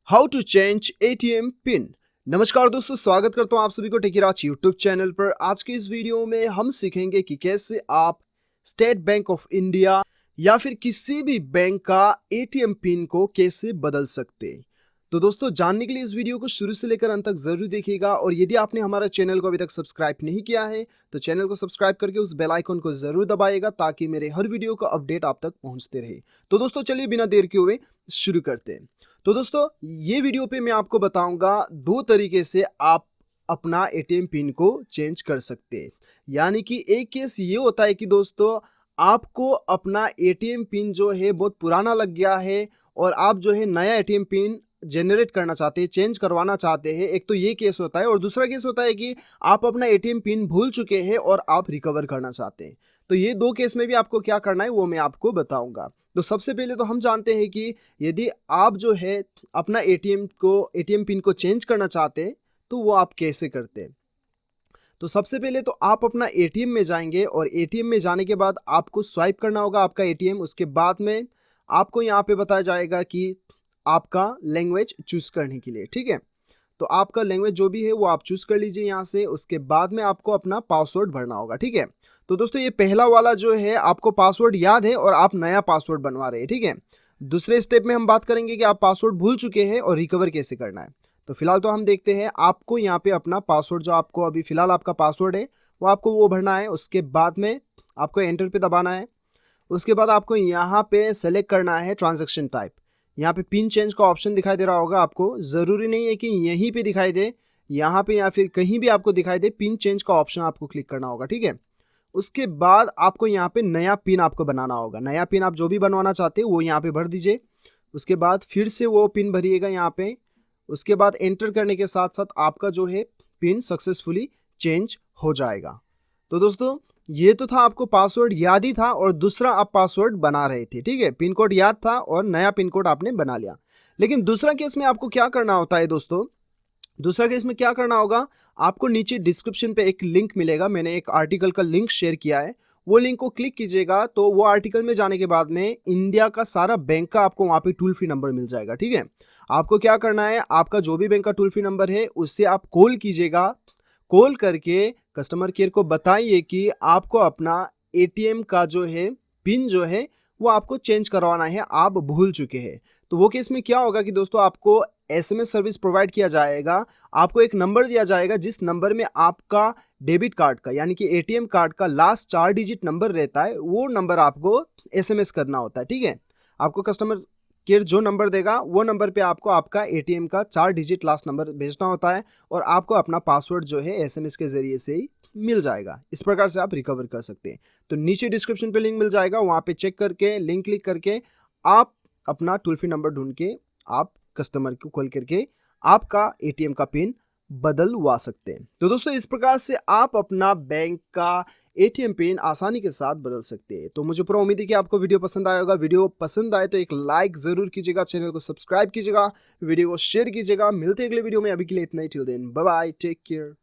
How to change ATM pin. नमस्कार दोस्तों, स्वागत करता हूं आप सभी को टेकीराज यूट्यूब चैनल पर। आज के इस वीडियो में हम सीखेंगे कि कैसे आप स्टेट बैंक ऑफ इंडिया या फिर किसी भी बैंक का एटीएम पिन को कैसे बदल सकते हैं। तो दोस्तों, जानने के लिए इस वीडियो को शुरू से लेकर अंत तक जरूर देखिएगा, और यदि आपने हमारा चैनल को अभी तक सब्सक्राइब नहीं किया है तो चैनल को सब्सक्राइब करके उस बेल आइकन को जरूर दबाइएगा ताकि मेरे हर वीडियो का अपडेट आप तक पहुंचते रहे। तो दोस्तों, चलिए बिना देर के हुए शुरू करते हैं। तो दोस्तों, ये वीडियो पे मैं आपको बताऊंगा दो तरीके से आप अपना एटीएम पिन को चेंज कर सकते हैं। यानी कि एक केस ये होता है कि दोस्तों, आपको अपना एटीएम पिन जो है बहुत पुराना लग गया है और आप जो है नया एटीएम पिन जनरेट करना चाहते हैं, चेंज करवाना चाहते हैं। एक तो ये केस होता है, और दूसरा केस होता है कि आप अपना एटीएम पिन भूल चुके हैं और आप रिकवर करना चाहते हैं। तो ये दो केस में भी आपको क्या करना है वो मैं आपको बताऊंगा। तो सबसे पहले तो हम जानते हैं कि यदि आप जो है अपना एटीएम पिन को चेंज करना चाहते हैं तो वो आप कैसे करते हैं। तो सबसे पहले तो आप अपना एटीएम में जाएंगे, और एटीएम में जाने के बाद आपको स्वाइप करना होगा आपका एटीएम। उसके बाद में आपको यहाँ पे बताया जाएगा कि आपका लैंग्वेज चूज करने के लिए, ठीक है। तो आपका लैंग्वेज जो भी है वो आप चूज कर लीजिए यहाँ से। उसके बाद में आपको अपना पासवर्ड भरना होगा, ठीक है। तो दोस्तों, ये पहला वाला जो है आपको पासवर्ड याद है और आप नया पासवर्ड बनवा रहे हैं, ठीक है। दूसरे स्टेप में हम बात करेंगे कि आप पासवर्ड भूल चुके हैं और रिकवर कैसे करना है। तो फिलहाल तो हम देखते हैं, आपको यहाँ पे अपना पासवर्ड जो आपको अभी फिलहाल आपका पासवर्ड है वो आपको वो भरना है। उसके बाद में आपको एंटर पे दबाना है। उसके बाद आपको यहाँ पे सेलेक्ट करना है ट्रांजैक्शन टाइप। यहाँ पे पिन चेंज का ऑप्शन दिखाई दे रहा होगा आपको। ज़रूरी नहीं है कि यहीं पे दिखाई दे, यहाँ पे या फिर कहीं भी आपको दिखाई दे, पिन चेंज का ऑप्शन आपको क्लिक करना होगा, ठीक है। उसके बाद आपको यहाँ पे नया पिन आपको बनाना होगा। नया पिन आप जो भी बनवाना चाहते हैं वो यहाँ पे भर दीजिए। उसके बाद फिर से वो पिन भरिएगा यहाँ पे। उसके बाद एंटर करने के साथ साथ आपका जो है पिन सक्सेसफुली चेंज हो जाएगा। तो दोस्तों, ये तो था आपको पासवर्ड याद ही था, और दूसरा आप पासवर्ड बना रहे थे, ठीक है। पिन कोड याद था और नया पिन कोड आपने बना लिया। लेकिन दूसरा केस में आपको क्या करना होता है दोस्तों, दूसरा केस में क्या करना होगा, आपको नीचे डिस्क्रिप्शन पे एक लिंक मिलेगा। मैंने एक आर्टिकल का लिंक शेयर किया है, वो लिंक को क्लिक कीजिएगा तो वो आर्टिकल में जाने के बाद में इंडिया का सारा बैंक का आपको वहाँ पे टोल फ्री नंबर मिल जाएगा, ठीक है। आपको क्या करना है, आपका जो भी बैंक का टोल फ्री नंबर है उससे आप कॉल कीजिएगा। कॉल करके कस्टमर केयर को बताइए कि आपको अपना एटीएम का जो है पिन जो है वो आपको चेंज करवाना है, आप भूल चुके हैं। तो वो केस में क्या होगा कि दोस्तों, आपको एसएमएस सर्विस प्रोवाइड किया जाएगा। आपको एक नंबर दिया जाएगा जिस नंबर में आपका डेबिट कार्ड का यानी कि एटीएम कार्ड का लास्ट 4 डिजिट नंबर रहता है, वो नंबर आपको एसएमएस करना होता है, ठीक है। आपको कस्टमर केयर जो नंबर देगा वो नंबर पे आपको आपका एटीएम का 4 डिजिट लास्ट नंबर भेजना होता है, और आपको अपना पासवर्ड जो है एसएमएस के जरिए से ही मिल जाएगा। इस प्रकार से आप रिकवर कर सकते हैं। तो नीचे डिस्क्रिप्शन पे लिंक मिल जाएगा, वहाँ पे चेक करके लिंक क्लिक करके आप अपना टोल फ्री नंबर ढूंढ के आप कस्टमर को कॉल करके आपका एटीएम का पिन बदलवा सकते हैं। तो दोस्तों, इस प्रकार से आप अपना बैंक का एटीएम पिन आसानी के साथ बदल सकते हैं। तो मुझे पूरा उम्मीद है कि आपको वीडियो पसंद आएगा। वीडियो पसंद आए तो एक लाइक जरूर कीजिएगा, चैनल को सब्सक्राइब कीजिएगा, वीडियो को शेयर कीजिएगा। मिलते हैं अगले वीडियो में, अभी के लिए इतना ही। Till then bye bye, take care.